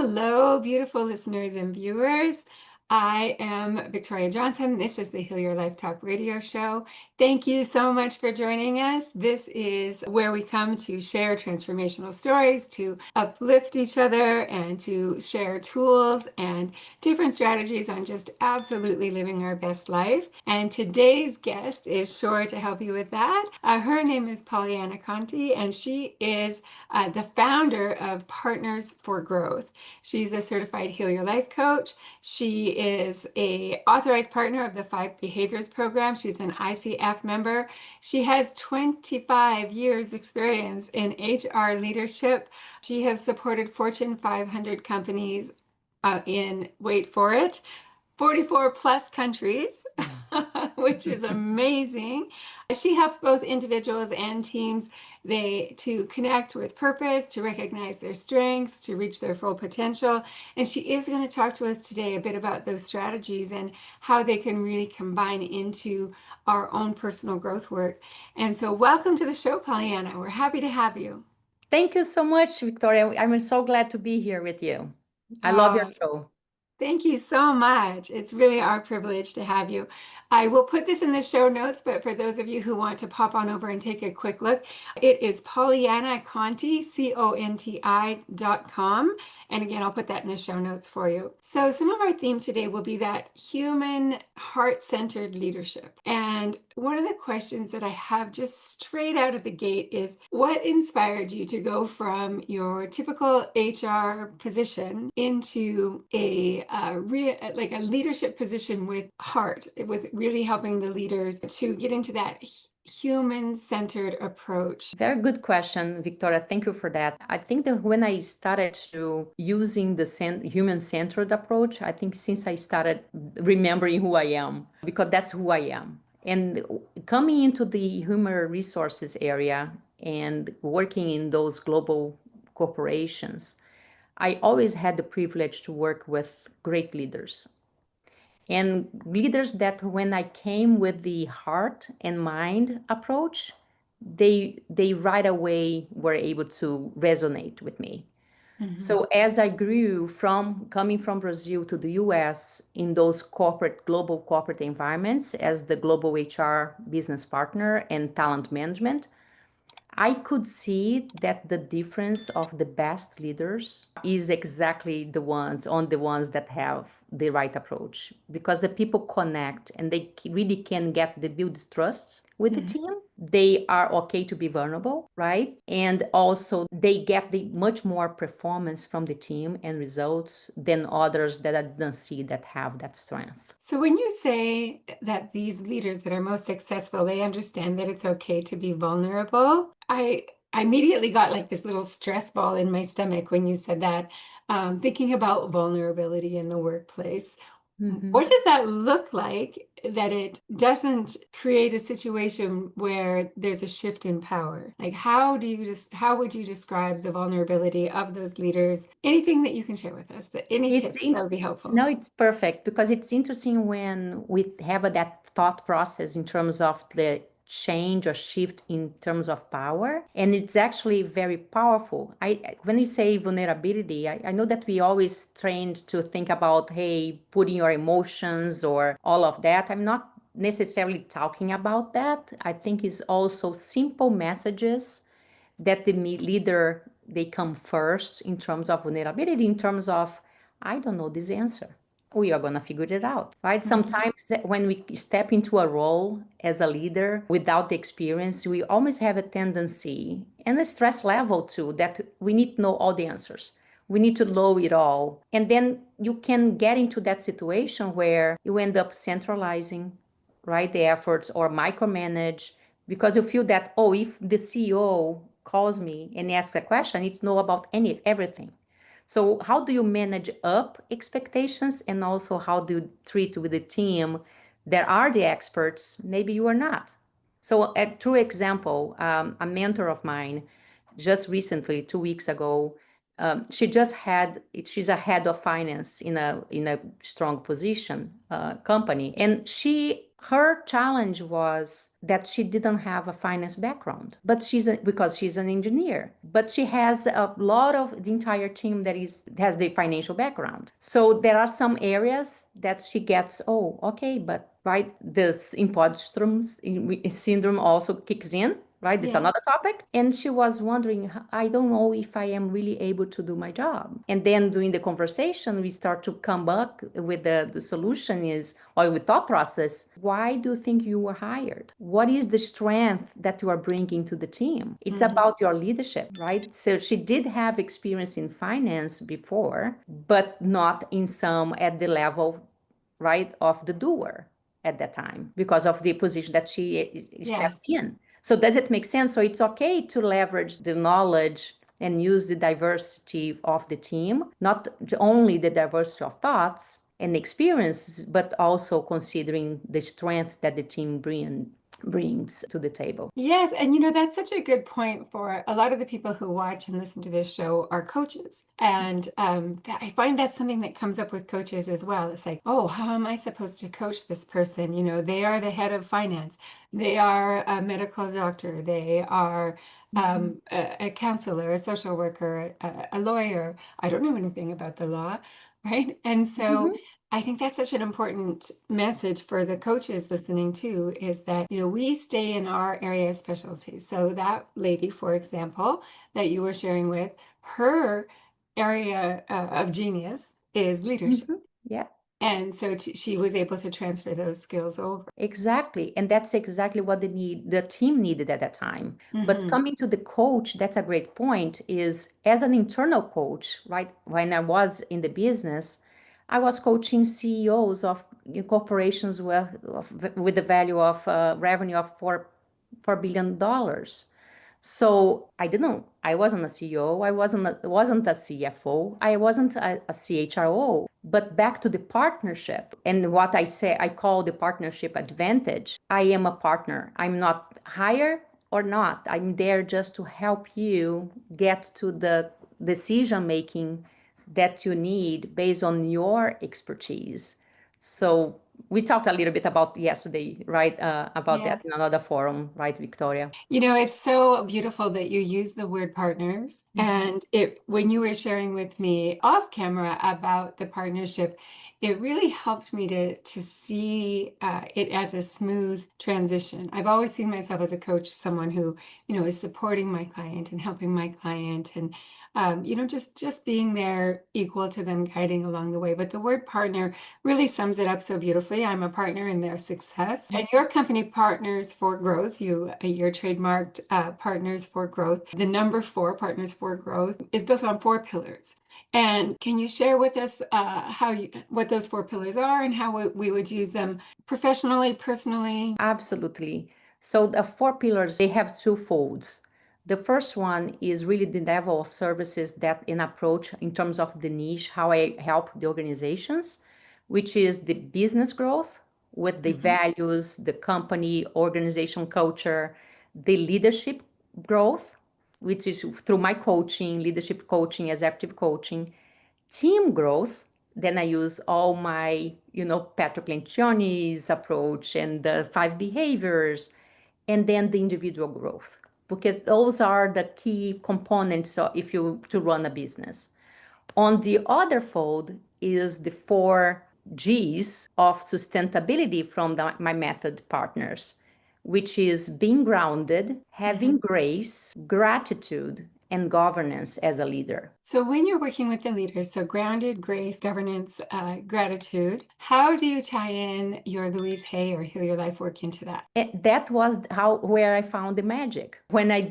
Hello, beautiful listeners and viewers. I am Victoria Johnson. This is the Heal Your Life Talk radio show. Thank you so much for joining us. This is where we come to share transformational stories, to uplift each other, and to share tools and different strategies on just absolutely living our best life. And today's guest is sure to help you with that. Her name is Poliana Conti, and she is the founder of Partners for Growth. She's a certified Heal Your Life coach. She is a authorized partner of the 5 Behaviors program. She's an ICF member. She has 25 years experience in HR leadership. She has supported Fortune 500 companies in, wait for it, 44 plus countries, which is amazing. She helps both individuals and teams to connect with purpose, to recognize their strengths, to reach their full potential. And she is going to talk to us today a bit about those strategies and how they can really combine into our own personal growth work. And so welcome to the show, Pollyanna. We're happy to have you. Thank you so much, Victoria. I'm so glad to be here with you. I love your Oh, show. thank you so much. It's really our privilege to have you. I will put this in the show notes, but for those of you who want to pop on over and take a quick look, it is Poliana Conti, CONTI.com. And again, I'll put that in the show notes for you. So some of our theme today will be that human heart-centered leadership. And one of the questions that I have just straight out of the gate is, what inspired you to go from your typical HR position into like a leadership position with heart, with really helping the leaders to get into that human-centered approach? Very good question, Victoria. Thank you for that. I think that when I started to using the human-centered approach, I think since I started remembering who I am, because that's who I am. And coming into the human resources area and working in those global corporations, I always had the privilege to work with great leaders. And leaders that when I came with the heart and mind approach, they right away were able to resonate with me. Mhm. So as I grew from coming from Brazil to the US in those global corporate environments as the global HR business partner and talent management, I could see that the difference of the best leaders is exactly the ones that have the right approach, because the people connect and they really can get the build trust with the Mhm. team. They are okay to be vulnerable, right? And also they get the much more performance from the team and results than others that I didn't see that have that strength. So when you say that these leaders that are most successful, they understand that it's okay to be vulnerable, I immediately got like this little stress ball in my stomach when you said that, thinking about vulnerability in the workplace. Mhm. What does that look like that it doesn't create a situation where there's a shift in power? Like how would you describe the vulnerability of those leaders? Anything that you can share with us, any It's tips that in, would be helpful. no, it's perfect because it's interesting when we have that thought process in terms of the change or shift in terms of power, and it's actually very powerful. When you say vulnerability, I know that we always trained to think about, hey, putting your emotions or all of that. I'm not necessarily talking about that. I think it's also simple messages that the leader they come first in terms of vulnerability, in terms of I don't know this answer. We are going to figure it out, right? Mhm. Sometimes when we step into a role as a leader without the experience, we always have a tendency and a stress level too that we need to know all the answers. We need to know it all. And then you can get into that situation where you end up centralizing, right, the efforts or micromanage because you feel that, oh, if the CEO calls me and asks a question, I need to know about everything. So how do you manage up expectations and also how do you treat with the team that are the experts? Maybe you are not. So a true example, a mentor of mine just recently, 2 weeks ago, she's a head of finance in a strong position company, and Her challenge was that she didn't have a finance background, but because she's an engineer, but she has a lot of the entire team that has the financial background. So there are some areas that she gets, oh, okay, but right, this imposter syndrome also kicks in, right? This is Yes. another topic. And she was wondering, I don't know if I am really able to do my job. And then during the conversation, we start to come back with the solution is, or with thought process, why do you think you were hired? What is the strength that you are bringing to the team? It's about your leadership, right? So she did have experience in finance before, but not in some at the level, right, of the doer at that time because of the position that she stepped Yes. in. So does it make sense? So it's okay to leverage the knowledge and use the diversity of the team, not only the diversity of thoughts and experiences, but also considering the strength that the team brings to the table. Yes, and that's such a good point for a lot of the people who watch and listen to this show are coaches. And I find that's something that comes up with coaches as well. It's like, oh, how am I supposed to coach this person? They are the head of finance, they are a medical doctor, they are a counselor, a social worker, a lawyer. I don't know anything about the law, right? And so Mhm. I think that's such an important message for the coaches listening too, is that, we stay in our area of specialty. So that lady, for example, that you were sharing with, her area of genius is leadership. Mhm. Yeah. And so she was able to transfer those skills over. Exactly. And that's exactly what the team needed at that time. But Hmm. coming to the coach, that's a great point, is as an internal coach, right? When I was in the business, I was coaching CEOs of corporations with the value of revenue of $4 billion. So I don't know. I wasn't a CEO. I wasn't a CFO. I wasn't a CHRO. But back to the partnership and what I say, I call the partnership advantage. I am a partner. I'm not hire or not. I'm there just to help you get to the decision making that you need based on your expertise. So we talked a little bit about yesterday, right? About Yeah. that in another forum, right, Victoria? It's so beautiful that you use the word partners. Mhm. And when you were sharing with me off camera about the partnership, it really helped me to see it as a smooth transition. I've always seen myself as a coach, someone who, is supporting my client and helping my client and just being there equal to them, guiding along the way. But the word partner really sums it up so beautifully. I'm a partner in their success. And your company, Partners for Growth, you're trademarked Partners for Growth. The number four, Partners for Growth, is built on four pillars. And can you share with us what those four pillars are and how we would use them professionally, personally? Absolutely. So the four pillars, they have two folds. The first one is really the level of services that an approach in terms of the niche, how I help the organizations, which is the business growth with the Mhm. values, the company, organization culture, the leadership growth, which is through my coaching, leadership coaching, executive coaching, team growth, then I use all my, P.A.R.T.N.E.R.S approach and the five behaviors, and then the individual growth, because those are the key components if you to run a business. On the other fold is the four G's of sustainability from my method partners, which is being grounded, having Mhm. grace, gratitude, and governance as a leader. So when you're working with the leaders, so grounded, grace, governance, gratitude, how do you tie in your Louise Hay or Heal Your Life work into that? That was where I found the magic. When I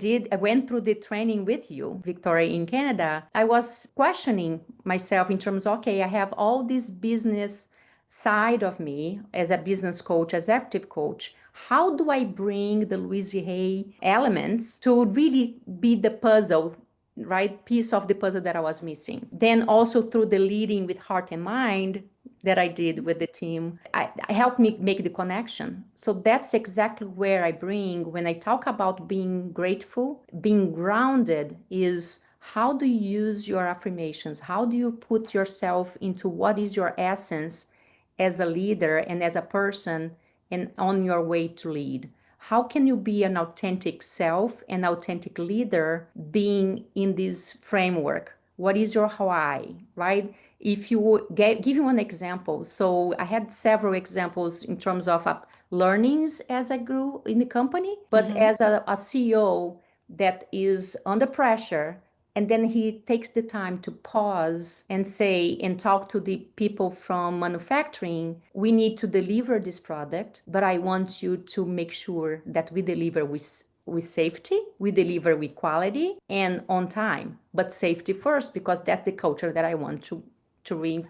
went through the training with you, Victoria, in Canada, I was questioning myself in terms, okay, I have all this business side of me as a business coach, executive coach. How do I bring the Louise Hay elements to really be the puzzle, right, piece of the puzzle that I was missing? Then also through the leading with heart and mind that I did with the team, I helped me make the connection. So that's exactly where I bring when I talk about being grateful, being grounded is how do you use your affirmations? How do you put yourself into what is your essence as a leader and as a person and on your way to lead? How can you be an authentic self, an authentic leader, being in this framework? What is your why, right? If you give you an example, so I had several examples in terms of learnings as I grew in the company, but as a CEO that is under pressure, and then he takes the time to pause and say and talk to the people from manufacturing, we need to deliver this product, but I want you to make sure that we deliver with safety, we deliver with quality and on time, but safety first, because that's the culture that I want to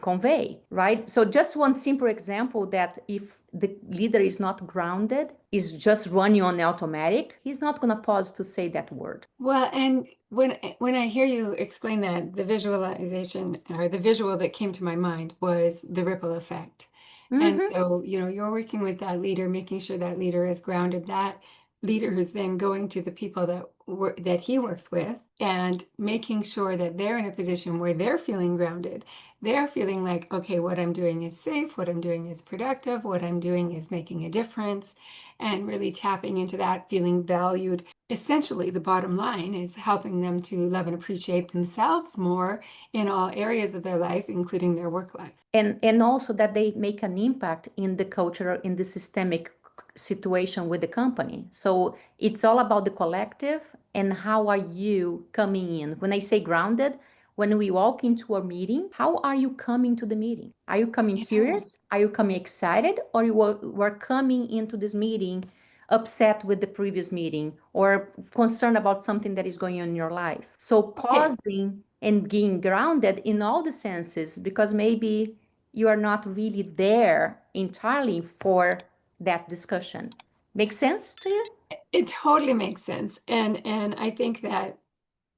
convey, right? So just one simple example, that if the leader is not grounded, is just running on automatic, he's not going to pause to say that word. Well, and when I hear you explain that, the visualization or the visual that came to my mind was the ripple effect. And Mm-hmm. so, you're working with that leader, making sure that leader is grounded. That leader is then going to the people that he works with and making sure that they're in a position where they're feeling grounded. They're feeling like, okay, what I'm doing is safe, what I'm doing is productive, what I'm doing is making a difference, and really tapping into that, feeling valued. Essentially, the bottom line is helping them to love and appreciate themselves more in all areas of their life, including their work life. And also that they make an impact in the culture, in the systemic situation with the company. So it's all about the collective and how are you coming in. When I say grounded, when we walk into a meeting, how are you coming to the meeting? Are you coming Yeah. curious? Are you coming excited? Or you were coming into this meeting upset with the previous meeting or concerned about something that is going on in your life? So Okay. pausing and being grounded in all the senses, because maybe you are not really there entirely for that discussion. Make sense to you? It totally makes sense. And I think that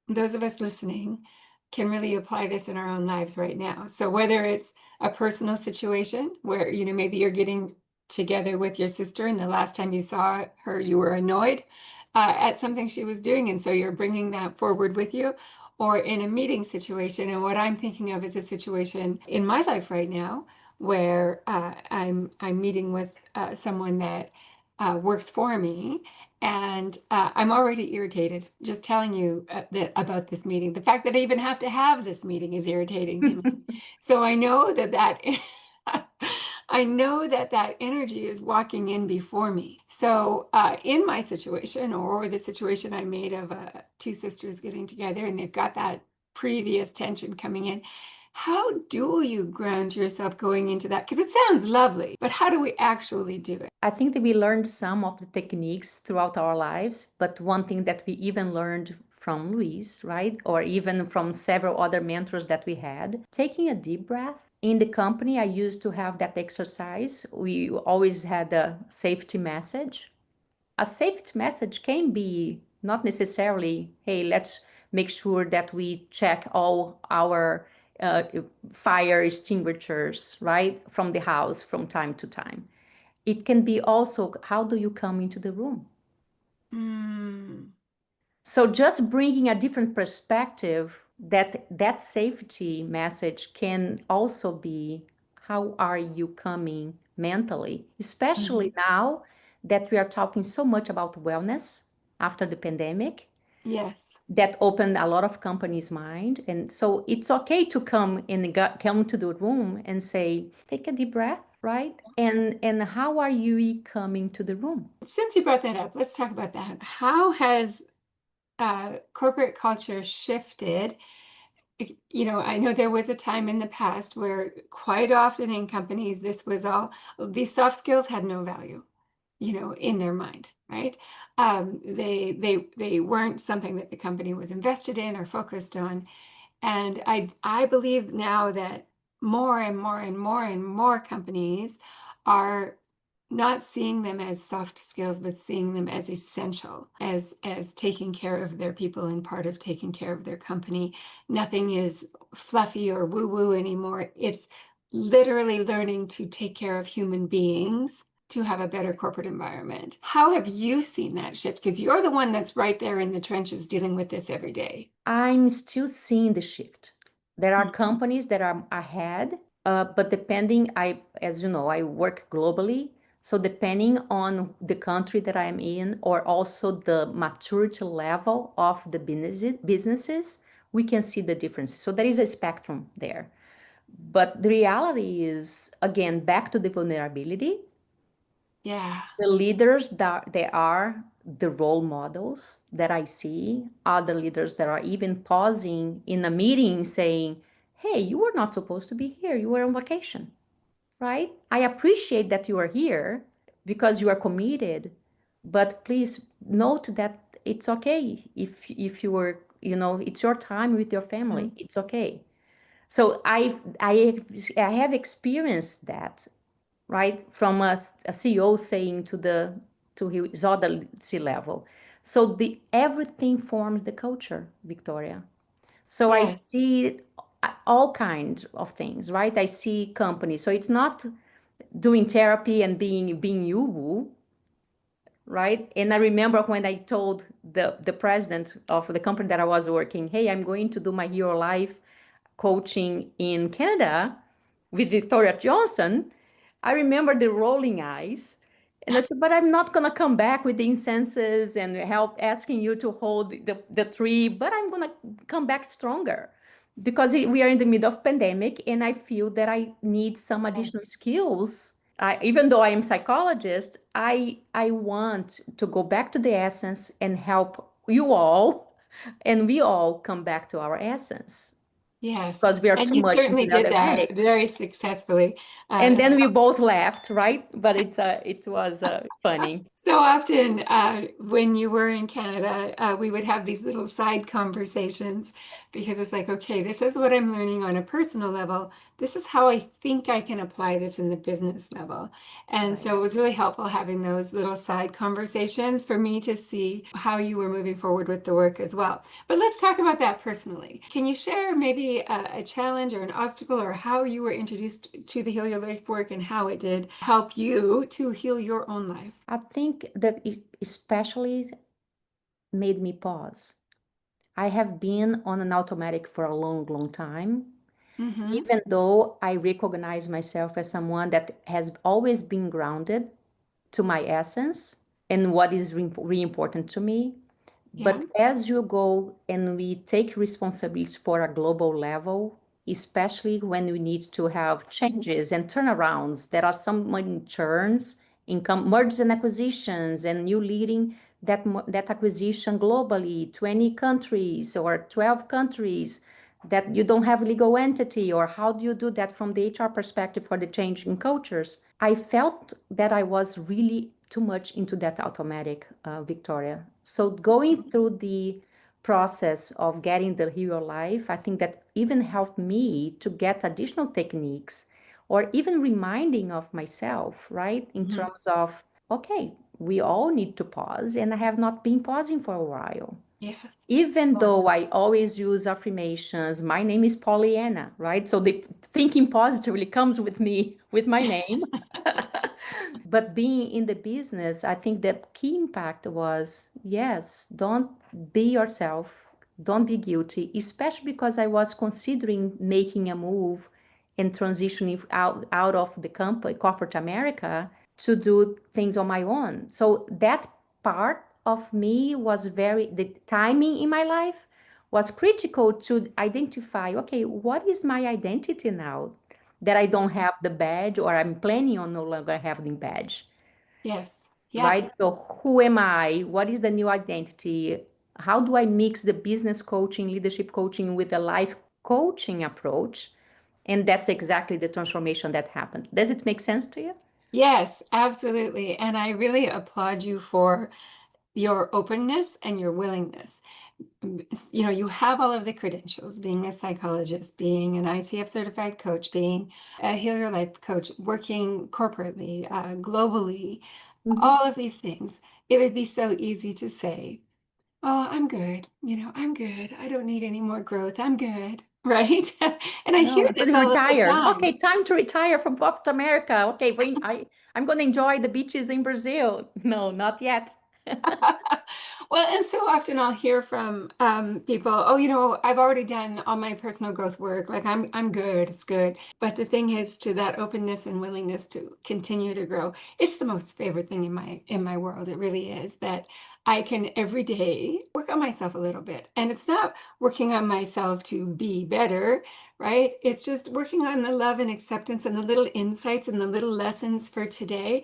those of us listening can really apply this in our own lives right now. So whether it's a personal situation where, maybe you're getting together with your sister and the last time you saw her, you were annoyed at something she was doing. And so you're bringing that forward with you, or in a meeting situation. And what I'm thinking of is a situation in my life right now where I'm meeting with someone that works for me. And I'm already irritated just telling you about this meeting. The fact that I even have to have this meeting is irritating to me. So I know that I know that energy is walking in before me. So in my situation, or the situation I made of two sisters getting together, and they've got that previous tension coming in. How do you ground yourself going into that? Because it sounds lovely, but how do we actually do it? I think that we learned some of the techniques throughout our lives, but one thing that we even learned from Luis, right? Or even from several other mentors that we had, taking a deep breath. In the company, I used to have that exercise. We always had a safety message. A safety message can be not necessarily, hey, let's make sure that we check all our uh, fire extinguishers, right, from the house from time to time. It can be also, how do you come into the room? Mm, So just bringing a different perspective, that safety message can also be, how are you coming mentally, especially mhm. now that we are talking so much about wellness after the pandemic. Yes. That opened a lot of companies' mind, and so it's okay to come to the room and say, take a deep breath, right? And how are you coming to the room? Since you brought that up, let's talk about that. How has corporate culture shifted? I know there was a time in the past where quite often in companies, these soft skills had no value, in their mind, right? They weren't something that the company was invested in or focused on. And I believe now that more and more and more and more companies are not seeing them as soft skills, but seeing them as essential, as taking care of their people and part of taking care of their company. Nothing is fluffy or woo-woo anymore. It's literally learning to take care of human beings to have a better corporate environment. How have you seen that shift? Because you're the one that's right there in the trenches dealing with this every day. I'm still seeing the shift. There are Mhm. companies that are ahead, but depending, as you know, I work globally. So depending on the country that I'm in, or also the maturity level of the businesses, we can see the differences. So there is a spectrum there. But the reality is, again, back to the vulnerability. Yeah. The leaders that they are the role models that I see are the leaders that are even pausing in a meeting saying, hey, you were not supposed to be here. You were on vacation, right? I appreciate that you are here because you are committed, but please note that it's okay if you were, it's your time with your family. Mhm. It's okay. So I have experienced that, right? From a CEO saying to his other C level. So the everything forms the culture, Victoria. So I Yes. see all kinds of things, right? I see companies. So it's not doing therapy and being you, right? And I remember when I told the president of the company that I was working, hey, I'm going to do my Hero Life coaching in Canada with Victoria Johnson. I remember the rolling eyes. And I said, but I'm not going to come back with the incenses and help asking you to hold the tree, but I'm going to come back stronger because we are in the middle of pandemic and I feel that I need some additional skills. Even though I am psychologist, I want to go back to the essence and help you all and we all come back to our essence Yes. because we are And too you much certainly into the did that automatic. very successfully. And So then we both laughed, right? But it was funny. So often, when you were in Canada, we would have these little side conversations because it's like, okay, this is what I'm learning on a personal level. This is how I think I can apply this in the business level. And Right. so it was really helpful having those little side conversations for me to see how you were moving forward with the work as well. But let's talk about that personally. Can you share maybe a challenge or an obstacle or how you were introduced to the Heal Your Life work and how it did help you to heal your own life? I think that it especially made me pause. I have been on an automatic for a long, long time, Mm-hmm. even though I recognize myself as someone that has always been grounded to my essence and what is really important to me. Yeah. But as you go and we take responsibilities for a global level, especially when we need to have changes and turnarounds, there are some money churns, income mergers and acquisitions, and new leading that acquisition globally, 20 countries or 12 countries that you don't have legal entity, or how do you do that from the HR perspective for the change in cultures? I felt that I was really too much into that automatic, Victoria. So going through the process of getting the hero life, I think that even helped me to get additional techniques or even reminding of myself, right? In Mhm. terms of, okay, we all need to pause, and I have not been pausing for a while. Yes. Even Oh, though I always use affirmations, my name is Poliana, right? So the thinking positively comes with me, with my name. But being in the business, I think the key impact was yes, don't be yourself, don't be guilty, especially because I was considering making a move and transitioning out of the company, corporate America, to do things on my own. So that part of me was the timing in my life was critical to identify, okay, what is my identity now that I don't have the badge or I'm planning on no longer having badge, yes. Yeah. right? So who am I? What is the new identity? How do I mix the business coaching, leadership coaching with the life coaching approach? And that's exactly the transformation that happened. Does it make sense to you? Yes, absolutely. And I really applaud you for your openness and your willingness. You have all of the credentials, being a psychologist, being an ICF certified coach, being a Heal Your Life coach, working corporately, globally, Mhm. all of these things. It would be so easy to say, oh, I'm good. I'm good. I don't need any more growth. I'm good. Right? And I No, hear I'm going this to all of the retire. time. Okay, time to retire from corporate America. Okay, I'm going to enjoy the beaches in Brazil. No, not yet. Well, and so often I'll hear from people, oh, I've already done all my personal growth work. Like I'm good, it's good. But the thing is, to that openness and willingness to continue to grow, it's the most favorite thing in my world. It really is that I can every day work on myself a little bit. And it's not working on myself to be better, right? It's just working on the love and acceptance and the little insights and the little lessons for today.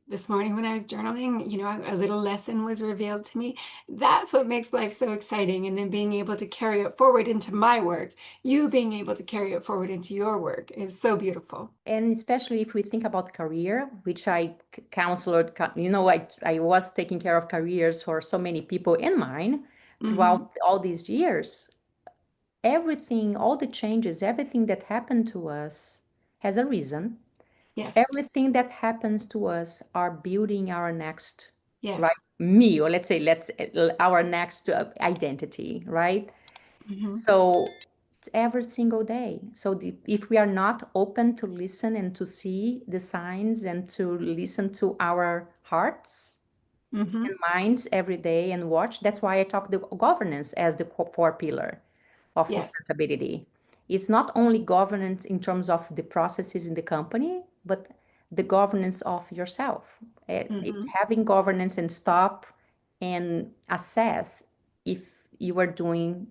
This morning when I was journaling, a little lesson was revealed to me. That's what makes life so exciting. And then being able to carry it forward into my work, you being able to carry it forward into your work is so beautiful. And especially if we think about career, which I counseled, I was taking care of careers for so many people in mine Hmm. throughout all these years. Everything, all the changes, everything that happened to us has a reason. Yes, Everything that happens to us are building our next, yes. right? Me, or let's our next identity, right? Hmm. So it's every single day. So if we are not open to listen and to see the signs and to listen to our hearts and Hmm. minds every day and watch, that's why I talk the governance as the core pillar of Yes. sustainability. It's not only governance in terms of the processes in the company, but the governance of yourself. It's Hmm. having governance and stop and assess if you are doing,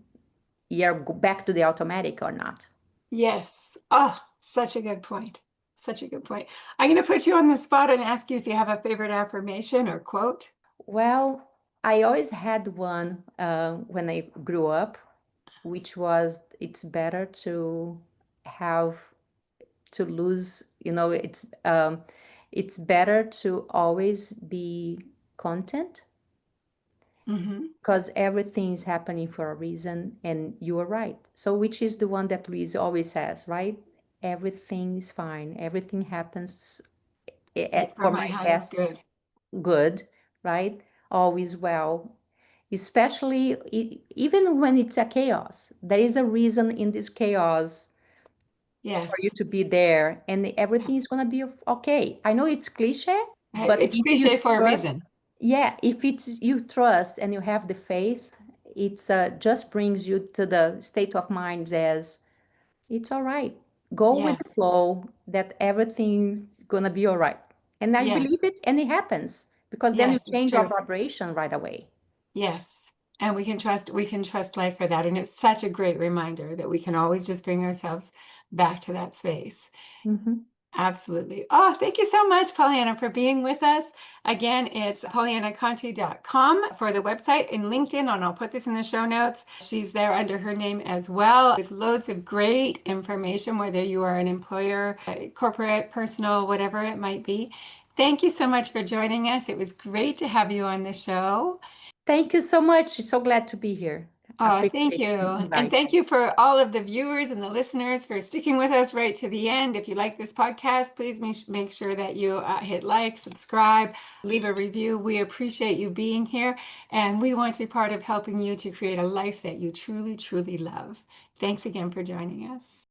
you're back to the automatic or not. Yes. Oh, such a good point. Such a good point. I'm going to put you on the spot and ask you if you have a favorite affirmation or quote. Well, I always had one when I grew up, which was it's better to have to lose, it's better to always be content Hmm. because everything is happening for a reason and you are right. So which is the one that Luis always says, right? Everything is fine. Everything happens For for my my highest best good. good, right? All is well. Especially even when it's a chaos, there is a reason in this chaos for you Yes. to be there, and everything is gonna be okay. I know it's cliche, but It's if you cliche for a trust, reason. yeah, if it's you trust and you have the faith, it's just brings you to the state of mind as it's all right. Go with the Yes. flow that everything's gonna be all right. And I Yes. believe it, and it happens because then you Yes, it's change your true. vibration right away. Yes. And we can trust life for that. And it's such a great reminder that we can always just bring ourselves back to that space. Mhm. Absolutely. Oh, thank you so much, Pollyanna, for being with us. Again, it's PollyanaConti.com for the website and LinkedIn, and I'll put this in the show notes. She's there under her name as well, with loads of great information, whether you are an employer, corporate, personal, whatever it might be. Thank you so much for joining us. It was great to have you on the show. Thank you so much. So glad to be here. Oh, thank Appreciate the you. And invite. thank you for all of the viewers and the listeners for sticking with us right to the end. If you like this podcast, please make sure that you hit like, subscribe, leave a review. We appreciate you being here, and we want to be part of helping you to create a life that you truly, truly love. Thanks again for joining us.